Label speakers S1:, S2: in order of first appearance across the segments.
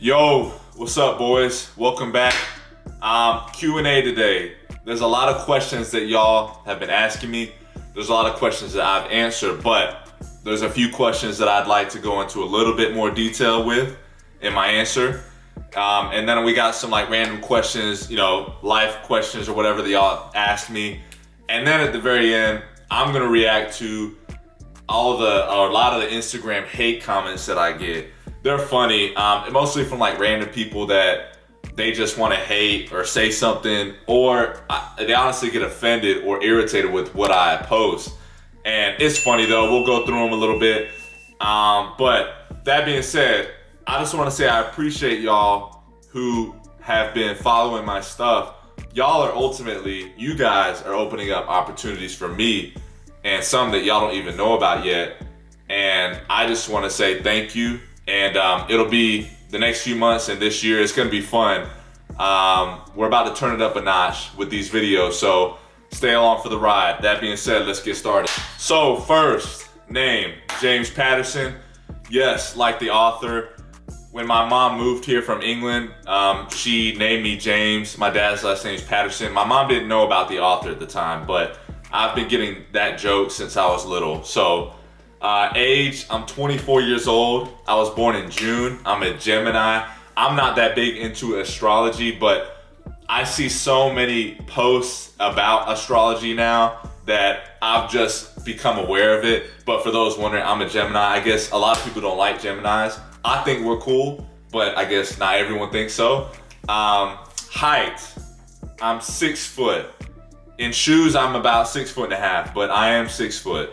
S1: Yo, what's up, boys? Welcome back. Q&A today. There's a lot of questions that y'all have been asking me. There's a lot of questions that I've answered, but there's a few questions that I'd like to go into a little bit more detail with in my answer. And then we got some like random questions, life questions or whatever that y'all asked me. And then at the very end, I'm gonna react to a lot of the Instagram hate comments that I get. They're funny, mostly from like random people that they just want to hate or say something, or they honestly get offended or irritated with what I post. And it's funny though, we'll go through them a little bit. But that being said, I just want to say I appreciate y'all who have been following my stuff. You guys are opening up opportunities for me and some that y'all don't even know about yet. And I just want to say thank you. And it'll be the next few months and this year, it's gonna be fun. We're about to turn it up a notch with these videos, so stay along for the ride. That being said, let's get started. So first, name, James Patterson. Yes, like the author. When my mom moved here from England, she named me James. My dad's last name is Patterson. My mom didn't know about the author at the time, but I've been getting that joke since I was little. So age, I'm 24 years old. I was born in June. I'm a Gemini. I'm not that big into astrology, but I see so many posts about astrology now that I've just become aware of it. But for those wondering, I'm a Gemini. I guess a lot of people don't like Geminis. I think we're cool, but I guess not everyone thinks so. Height, I'm 6 foot. In shoes, I'm about 6.5 feet, but I am 6 foot.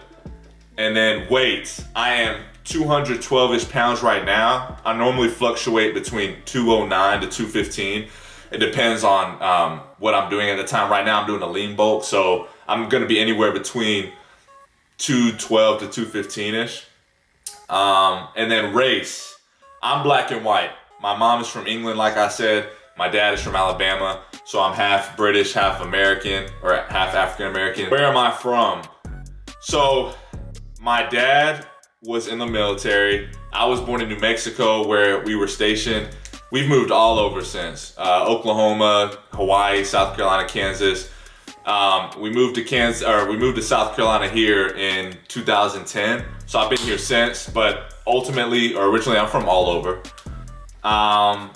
S1: And then weight, I am 212-ish pounds right now. I normally fluctuate between 209 to 215. It depends on what I'm doing at the time. Right now I'm doing a lean bulk, so I'm gonna be anywhere between 212 to 215-ish. And then race, I'm black and white. My mom is from England, like I said. My dad is from Alabama, so I'm half British, half American, or half African American. Where am I from? So, my dad was in the military. I was born in New Mexico where we were stationed. We've moved all over since. Oklahoma, Hawaii, South Carolina, Kansas. We moved to South Carolina here in 2010. So I've been here since, but originally I'm from all over. How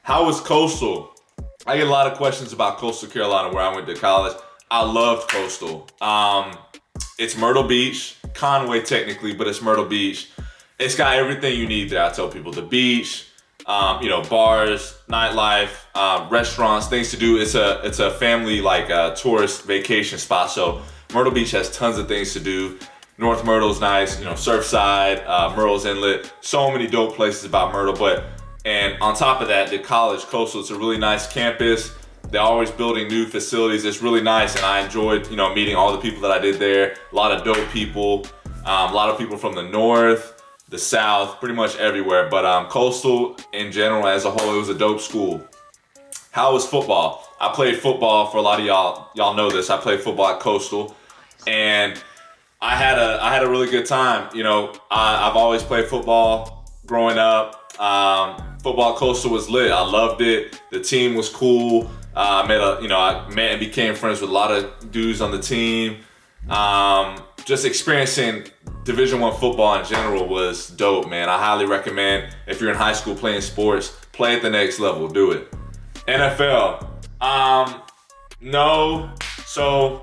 S1: was Coastal? I get a lot of questions about Coastal Carolina where I went to college. I loved Coastal. It's Myrtle Beach, Conway technically, but it's Myrtle Beach. It's got everything you need there. I tell people the beach, bars, nightlife, restaurants, things to do. It's a family tourist vacation spot. So Myrtle Beach has tons of things to do. North Myrtle's nice, Surfside, Murrells Inlet, so many dope places about Myrtle. And on top of that, the college Coastal, it's a really nice campus. They're always building new facilities. It's really nice, and I enjoyed, meeting all the people that I did there. A lot of dope people, a lot of people from the north, the south, pretty much everywhere. But Coastal in general, as a whole, it was a dope school. How was football? I played football for a lot of y'all. Y'all know this. I played football at Coastal, and I had a really good time. I've always played football growing up. Football at Coastal was lit. I loved it. The team was cool. I met and became friends with a lot of dudes on the team. Just experiencing Division I football in general was dope, man. I highly recommend if you're in high school playing sports, play at the next level, do it. NFL, no. So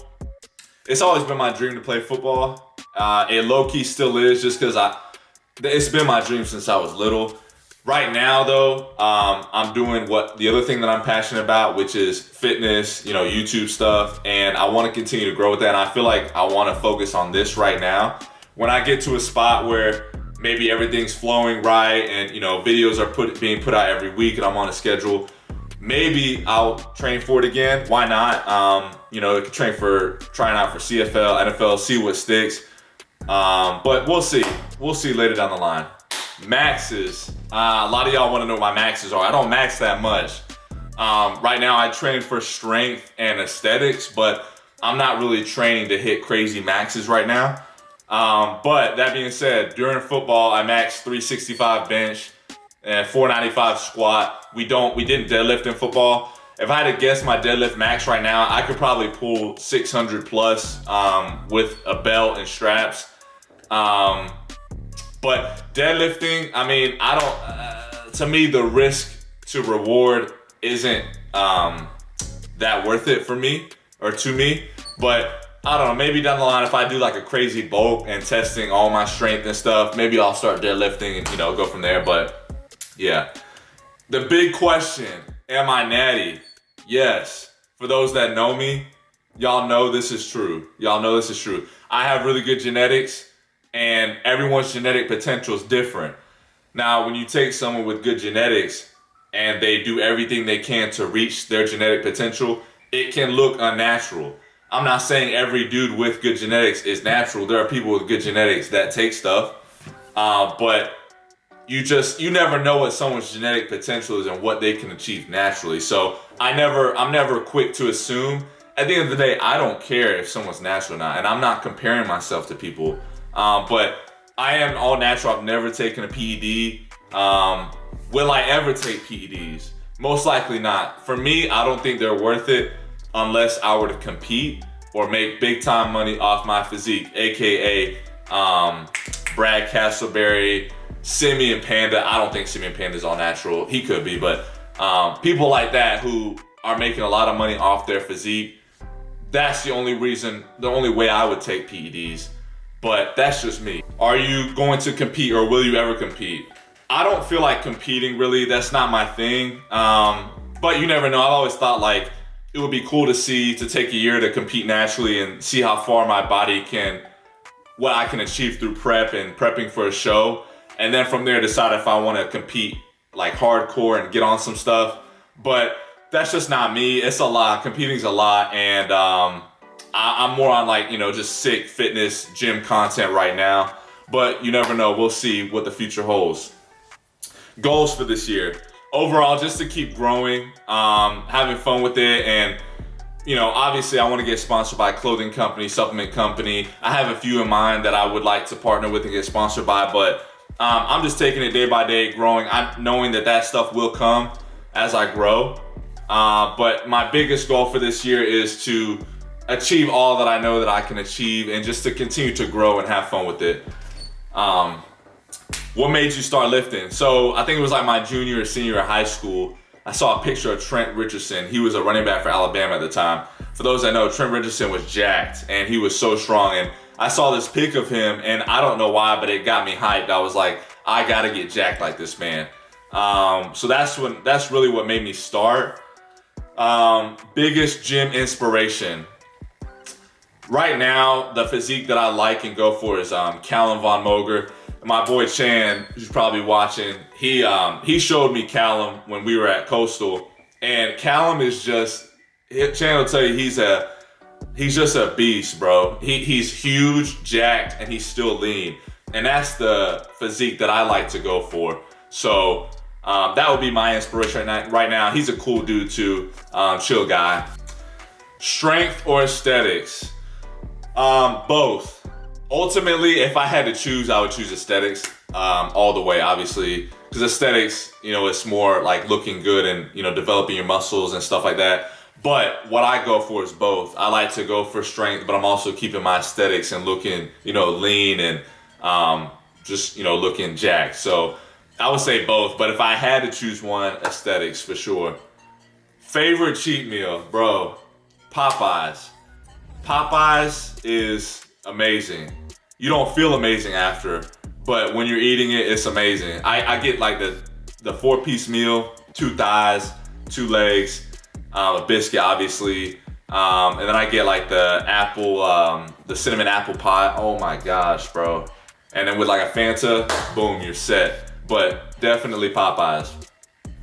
S1: it's always been my dream to play football. It low-key still is just because it's been my dream since I was little. Right now, though, I'm doing the other thing that I'm passionate about, which is fitness, YouTube stuff, and I want to continue to grow with that. And I feel like I want to focus on this right now. When I get to a spot where maybe everything's flowing right and videos are being put out every week and I'm on a schedule, maybe I'll train for it again. Why not? I could trying out for CFL, NFL, see what sticks. But we'll see. We'll see later down the line. Maxes. A lot of y'all want to know what my maxes are. I don't max that much. Right now I train for strength and aesthetics, but I'm not really training to hit crazy maxes right now. But that being said, during football, I maxed 365 bench and 495 squat. We didn't deadlift in football. If I had to guess my deadlift max right now, I could probably pull 600 plus with a belt and straps. But deadlifting, I mean, I don't. To me, the risk to reward isn't that worth it for me or to me. But I don't know. Maybe down the line, if I do like a crazy bulk and testing all my strength and stuff, maybe I'll start deadlifting and go from there. But yeah, the big question: am I natty? Yes. For those that know me, y'all know this is true. I have really good genetics, and everyone's genetic potential is different. Now, when you take someone with good genetics and they do everything they can to reach their genetic potential, it can look unnatural. I'm not saying every dude with good genetics is natural. There are people with good genetics that take stuff, but you never know what someone's genetic potential is and what they can achieve naturally. So I'm never quick to assume. At the end of the day, I don't care if someone's natural or not, and I'm not comparing myself to people. But I am all natural. I've never taken a PED. Will I ever take PEDs? Most likely not. For me, I don't think they're worth it unless I were to compete or make big time money off my physique, aka Brad Castleberry, Simeon Panda. I don't think Simeon Panda is all natural. He could be, but people like that who are making a lot of money off their physique, that's the only way I would take PEDs. But that's just me. Are you going to compete, or will you ever compete? I don't feel like competing, really. That's not my thing. But you never know. I've always thought like it would be cool to take a year to compete naturally and see how far my body what I can achieve through prep and prepping for a show. And then from there, decide if I want to compete like hardcore and get on some stuff. But that's just not me. It's a lot. Competing's a lot. And I'm more on like, just sick fitness gym content right now. But you never know. We'll see what the future holds. Goals for this year. Overall, just to keep growing, having fun with it. And, obviously I want to get sponsored by a clothing company, supplement company. I have a few in mind that I would like to partner with and get sponsored by. But I'm just taking it day by day, growing. I'm knowing that stuff will come as I grow. But my biggest goal for this year is to achieve all that I know that I can achieve and just to continue to grow and have fun with it. What made you start lifting? So I think it was like my junior or senior year of high school. I saw a picture of Trent Richardson. He was a running back for Alabama at the time. For those that know, Trent Richardson was jacked and he was so strong. And I saw this pic of him and I don't know why, but it got me hyped. I was like, I gotta get jacked like this man. So that's really what made me start. Biggest gym inspiration. Right now, the physique that I like and go for is Callum Von Moger. My boy Chan, who's probably watching, he showed me Callum when we were at Coastal, and Callum is just, Chan will tell you he's just a beast, bro. He's huge, jacked, and he's still lean, and that's the physique that I like to go for. So that would be my inspiration right now. He's a cool dude too, chill guy. Strength or aesthetics? Both. Ultimately, if I had to choose, I would choose aesthetics all the way, obviously, because aesthetics, it's more like looking good and, developing your muscles and stuff like that. But what I go for is both. I like to go for strength, but I'm also keeping my aesthetics and looking, lean and just, looking jacked. So I would say both, but if I had to choose one, aesthetics for sure. Favorite cheat meal, bro, Popeyes. Popeyes is amazing. You don't feel amazing after, but when you're eating it, it's amazing. I get like the 4-piece meal, 2 thighs, 2 legs, a biscuit obviously, and then I get like the cinnamon apple pie. Oh my gosh, bro. And then with like a Fanta, boom, you're set. But definitely Popeyes.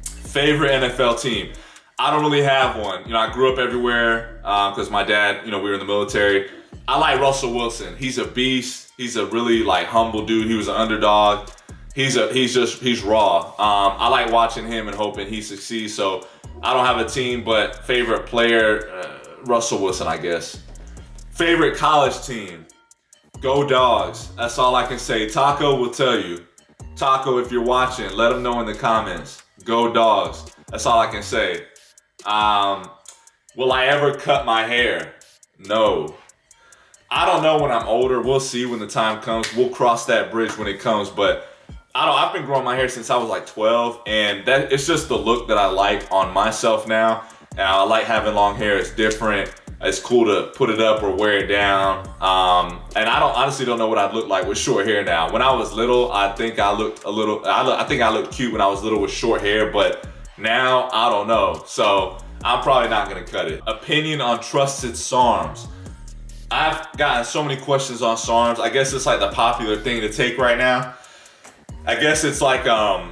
S1: Favorite NFL team? I don't really have one. I grew up everywhere because my dad, we were in the military. I like Russell Wilson. He's a beast. He's a really like humble dude. He was an underdog. He's raw. I like watching him and hoping he succeeds. So I don't have a team, but favorite player, Russell Wilson, I guess. Favorite college team? Go Dogs. That's all I can say. Taco will tell you. Taco, if you're watching, let them know in the comments. Go Dogs. That's all I can say. Will I ever cut my hair? No. I don't know when I'm older. We'll see when the time comes. We'll cross that bridge when it comes. But I've been growing my hair since I was like 12, and it's just the look that I like on myself now. And I like having long hair. It's different. It's cool to put it up or wear it down. And I honestly don't know what I'd look like with short hair now. When I was little, I think I looked cute when I was little with short hair, but now I don't know. So I'm probably not gonna cut it. Opinion on trusted SARMs. I've gotten so many questions on SARMs. I guess it's like the popular thing to take right now. I guess it's like the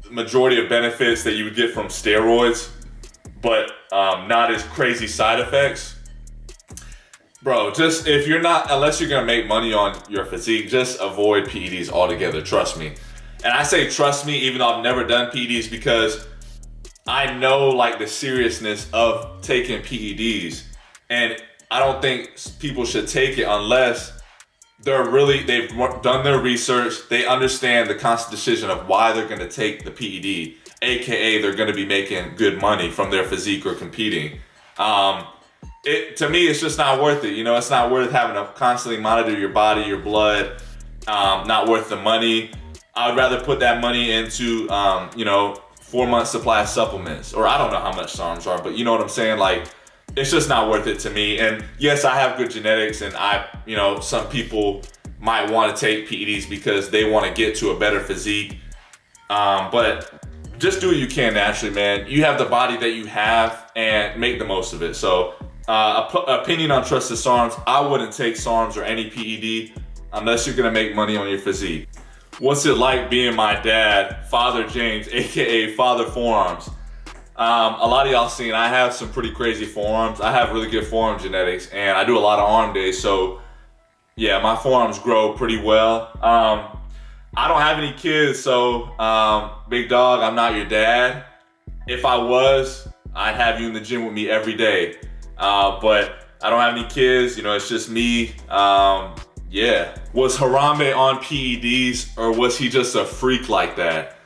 S1: majority of benefits that you would get from steroids, but not as crazy side effects. Bro, just unless you're gonna make money on your physique, just avoid PEDs altogether, trust me. And I say trust me even though I've never done PEDs, because I know like the seriousness of taking PEDs, and I don't think people should take it unless they've done their research, they understand the conscious decision of why they're gonna take the PED, AKA they're gonna be making good money from their physique or competing. To me, it's just not worth it. It's not worth having to constantly monitor your body, your blood, not worth the money. I would rather put that money into, 4 months supply of supplements, or I don't know how much SARMs are, but you know what I'm saying? Like, it's just not worth it to me. And yes, I have good genetics, and some people might want to take PEDs because they want to get to a better physique. But just do what you can naturally, man. You have the body that you have, and make the most of it. So, opinion on trusted SARMs, I wouldn't take SARMs or any PED unless you're gonna make money on your physique. What's it like being my dad, Father James, AKA Father Forearms? A lot of y'all seen, I have some pretty crazy forearms. I have really good forearm genetics, and I do a lot of arm days, so yeah, my forearms grow pretty well. I don't have any kids, so big dog, I'm not your dad. If I was, I'd have you in the gym with me every day. But I don't have any kids, it's just me. Yeah. Was Harambe on PEDs, or was he just a freak like that?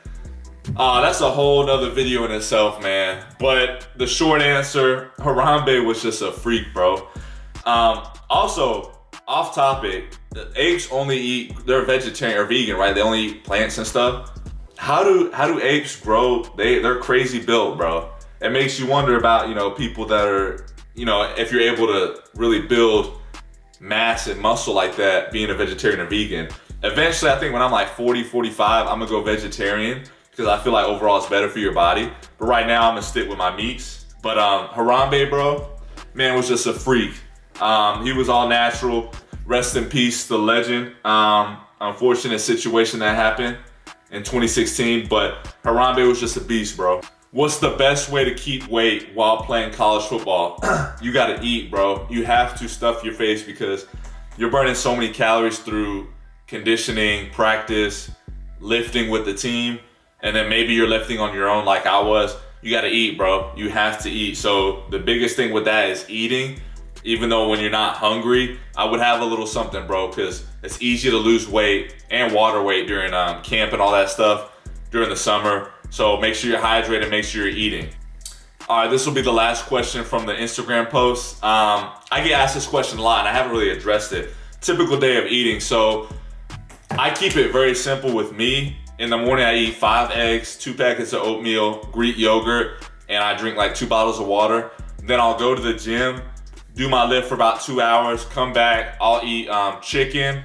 S1: That's a whole nother video in itself, man. But the short answer, Harambe was just a freak, bro. Also, off topic, the apes they're vegetarian or vegan, right? They only eat plants and stuff. How do apes grow? They're crazy built, bro. It makes you wonder about, people that are, if you're able to really build mass and muscle like that, being a vegetarian or vegan. Eventually, I think when I'm like 40, 45, I'm gonna go vegetarian because I feel like overall it's better for your body. But right now, I'm gonna stick with my meats. But Harambe, bro, man, was just a freak. He was all natural. Rest in peace, the legend. Unfortunate situation that happened in 2016, but Harambe was just a beast, bro. What's the best way to keep weight while playing college football? You gotta eat, bro. You have to stuff your face because you're burning so many calories through conditioning, practice, lifting with the team, and then maybe you're lifting on your own like I was. You gotta eat, bro. You have to eat. So the biggest thing with that is eating. Even though when you're not hungry, I would have a little something, bro, because it's easy to lose weight and water weight during camp and all that stuff during the summer. So make sure you're hydrated, make sure you're eating. All right, this will be the last question from the Instagram post. I get asked this question a lot and I haven't really addressed it. Typical day of eating. So I keep it very simple with me. In the morning, I eat 5 eggs, 2 packets of oatmeal, Greek yogurt, and I drink like 2 bottles of water. Then I'll go to the gym, do my lift for about 2 hours, come back, I'll eat chicken,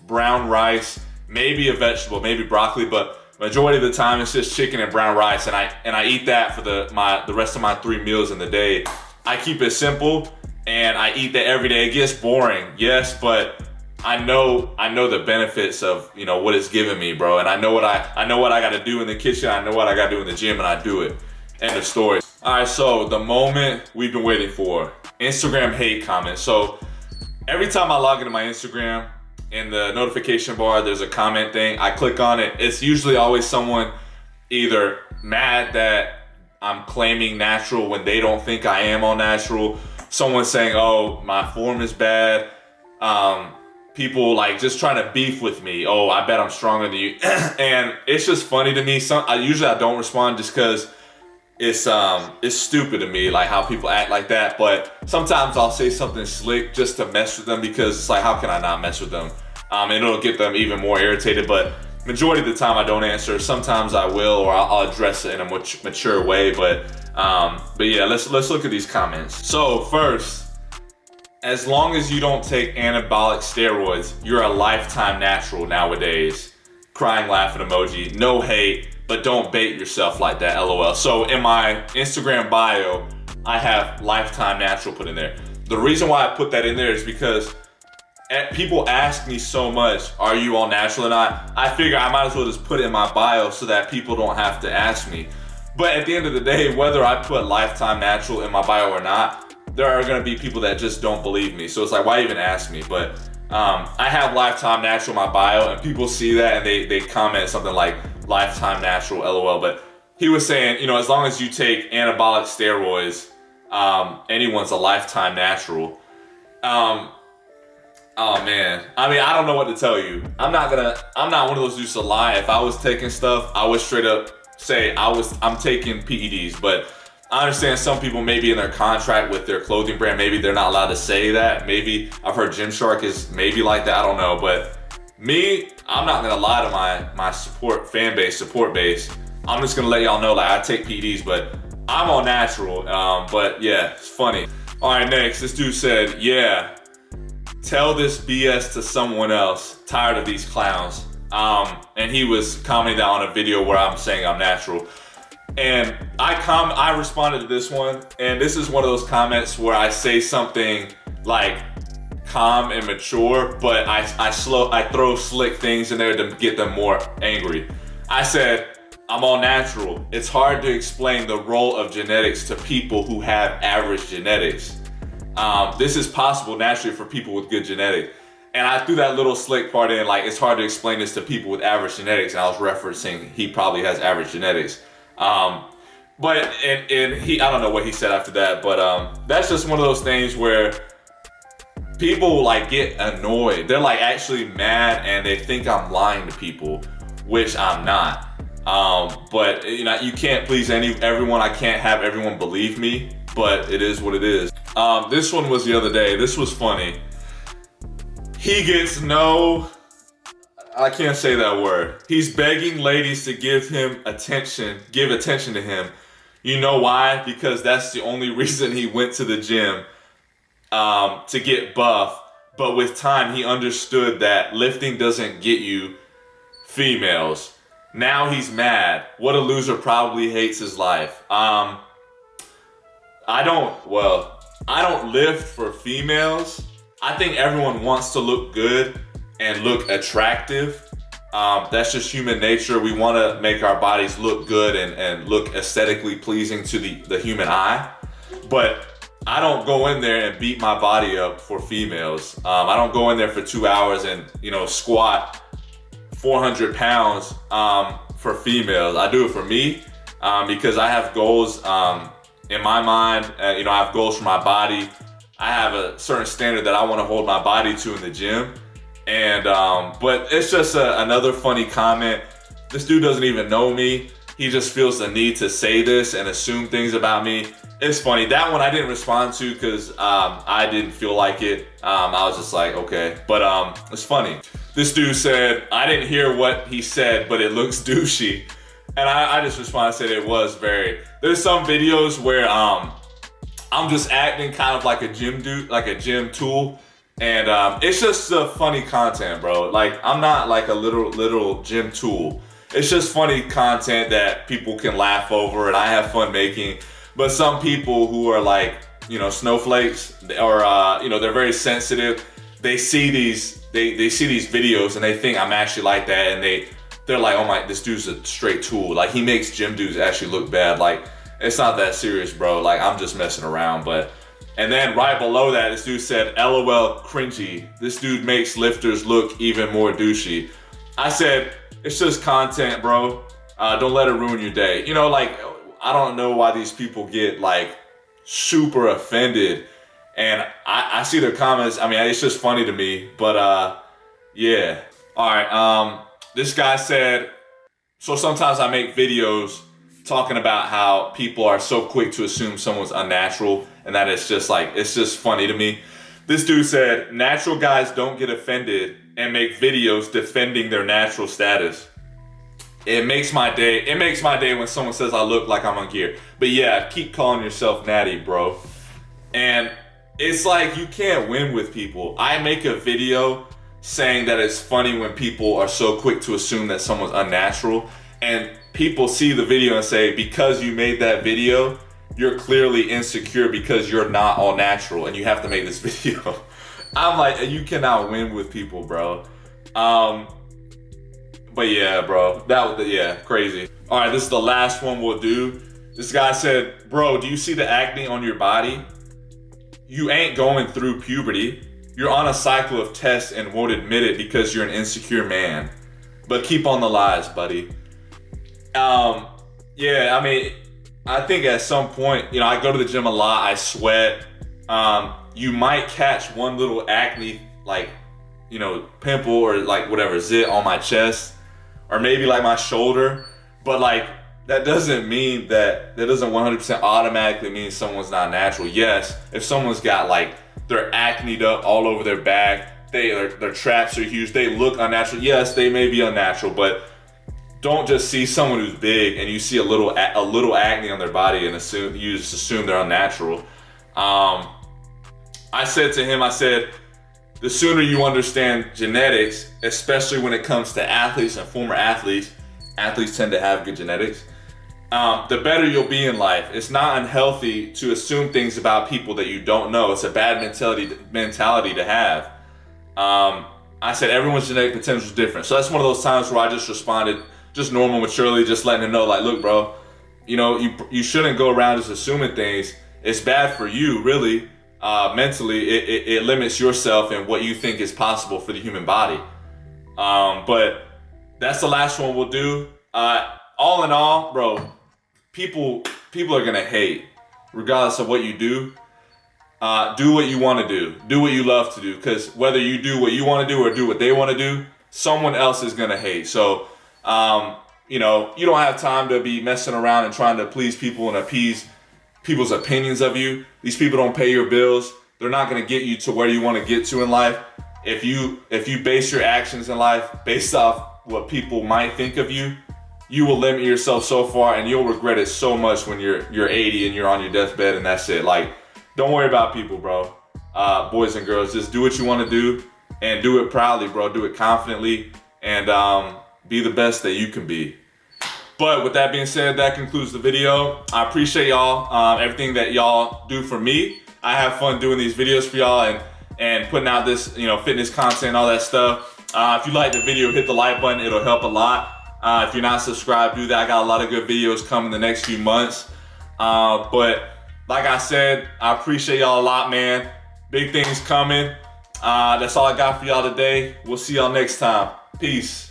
S1: brown rice, maybe a vegetable, maybe broccoli, but majority of the time it's just chicken and brown rice, and I eat that for the rest of my 3 meals in the day. I keep it simple and I eat that every day. It gets boring, yes, but I know the benefits of what it's given me, bro, and I know what I got to do in the kitchen. I know what I got to do in the gym, and I do it. End of story. All right, so the moment we've been waiting for, Instagram hate comments. So every time I log into my Instagram, in the notification bar, there's a comment thing. I click on it. It's usually always someone either mad that I'm claiming natural when they don't think I am all natural. Someone saying, oh, my form is bad. people like just trying to beef with me. Oh, I bet I'm stronger than you. And it's just funny to me. Usually I don't respond just because it's stupid to me, like how people act like that. But sometimes I'll say something slick just to mess with them, because it's like, how can I not mess with them? And it'll get them even more irritated. But majority of the time I don't answer. Sometimes I will, or I'll address it in a much mature way. But yeah, let's look at these comments. So first, as long as you don't take anabolic steroids, you're a lifetime natural nowadays. Crying, laughing emoji. No hate, but don't bait yourself like that, LOL. So in my Instagram bio, I have lifetime natural put in there. The reason why I put that in there is because people ask me so much, are you all natural or not? I figure I might as well just put it in my bio so that people don't have to ask me. But at the end of the day, whether I put lifetime natural in my bio or not, there are gonna be people that just don't believe me. So it's like, why even ask me? But I have lifetime natural in my bio, and people see that and they comment something like lifetime natural, LOL. But he was saying, as long as you take anabolic steroids, anyone's a lifetime natural. Oh man, I mean, I don't know what to tell you. I'm not one of those dudes to lie. If I was taking stuff, I would straight up say I'm taking PEDs. But I understand some people maybe in their contract with their clothing brand, maybe they're not allowed to say that. Maybe I've heard Gymshark is maybe like that. I don't know. But me, I'm not gonna lie to my support base. I'm just gonna let y'all know, like, I take PEDs, but I'm all natural. But yeah, it's funny. All right, next, this dude said, yeah, tell this BS to someone else. Tired of these clowns. And he was commenting on a video where I'm saying I'm natural. And I responded to this one, and this is one of those comments where I say something like calm and mature, but I throw slick things in there to get them more angry. I said, I'm all natural. It's hard to explain the role of genetics to people who have average genetics. This is possible naturally for people with good genetics. And I threw that little slick part in, like, it's hard to explain this to people with average genetics. And I was referencing he probably has average genetics. But I don't know what he said after that, but that's just one of those things where people like get annoyed. They're like actually mad, and they think I'm lying to people, which I'm not. But you can't please everyone. I can't have everyone believe me, but it is what it is. This one was the other day. This was funny. He gets I can't say that word. He's begging ladies to give attention to him. You know why? Because that's the only reason he went to the gym, to get buff. But with time, he understood that lifting doesn't get you females. Now he's mad. What a loser, probably hates his life. I don't lift for females. I think everyone wants to look good and look attractive. That's just human nature. We want to make our bodies look good and look aesthetically pleasing to the human eye. But I don't go in there and beat my body up for females. I don't go in there for 2 hours and squat 400 pounds for females. I do it for me because I have goals in my mind. I have goals for my body. I have a certain standard that I want to hold my body to in the gym. And but it's just another funny comment. This dude doesn't even know me. He just feels the need to say this and assume things about me. It's funny. That one I didn't respond to because I didn't feel like it. I was just like, okay. But it's funny. This dude said, I didn't hear what he said, but it looks douchey. And I just responded and said it was very. There's some videos where I'm just acting kind of like a gym dude, like a gym tool. And it's just funny content, bro. Like, I'm not like a little gym tool. It's just funny content that people can laugh over and I have fun making. But some people who are like, snowflakes, or they're very sensitive. They see these videos and they think I'm actually like that, and they're like, oh my, this dude's a straight tool. Like, he makes gym dudes actually look bad. Like, it's not that serious, bro. Like, I'm just messing around. And then right below that, this dude said, LOL cringy. This dude makes lifters look even more douchey. I said, it's just content, bro. Don't let it ruin your day. I don't know why these people get like super offended. And I see their comments. I mean, it's just funny to me. But Yeah. All right. This guy said, so sometimes I make videos talking about how people are so quick to assume someone's unnatural, and that it's just funny to me. This dude said, natural guys don't get offended and make videos defending their natural status. It makes my day. It makes my day when someone says I look like I'm on gear. But yeah, keep calling yourself natty, bro. And it's like you can't win with people. I make a video saying that it's funny when people are so quick to assume that someone's unnatural, and people see the video and say, because you made that video, you're clearly insecure because you're not all natural and you have to make this video. I'm like, you cannot win with people, bro. But yeah, bro, crazy. All right, this is the last one we'll do. This guy said, bro, do you see the acne on your body? You ain't going through puberty. You're on a cycle of tests and won't admit it because you're an insecure man. But keep on the lies, buddy. Yeah, I mean, I think at some point, I go to the gym a lot, I sweat. You might catch one little acne, pimple or whatever, zit on my chest, or maybe my shoulder. But that doesn't mean that doesn't 100% automatically mean someone's not natural. Yes, if someone's got they're acneed up all over their back, their traps are huge, they look unnatural. Yes, they may be unnatural, but don't just see someone who's big and you see a little acne on their body and you just assume they're unnatural. I said to him, the sooner you understand genetics, especially when it comes to athletes and former athletes tend to have good genetics, the better you'll be in life. It's not unhealthy to assume things about people that you don't know. It's a bad mentality to have. I said everyone's genetic potential is different. So that's one of those times where I just responded just normal, maturely, just letting him know, look, bro, you shouldn't go around just assuming things. It's bad for you, really. Mentally, it limits yourself and what you think is possible for the human body. But that's the last one we'll do. All in all, bro, people are gonna hate, regardless of what you do. Do what you want to do. Do what you love to do. Because whether you do what you want to do or do what they want to do, someone else is gonna hate. So, you don't have time to be messing around and trying to please people and appease people's opinions of you. These people don't pay your bills. They're not gonna get you to where you want to get to in life. If you base your actions in life based off what people might think of you, you will limit yourself so far and you'll regret it so much when you're 80 and you're on your deathbed and that's it. Don't worry about people, bro. Boys and girls, just do what you want to do and do it proudly, bro. Do it confidently and be the best that you can be. But with that being said, that concludes the video. I appreciate y'all, everything that y'all do for me. I have fun doing these videos for y'all and putting out this, fitness content, all that stuff. If you like the video, hit the like button. It'll help a lot. If you're not subscribed, do that. I got a lot of good videos coming the next few months. But like I said, I appreciate y'all a lot, man. Big things coming. That's all I got for y'all today. We'll see y'all next time. Peace.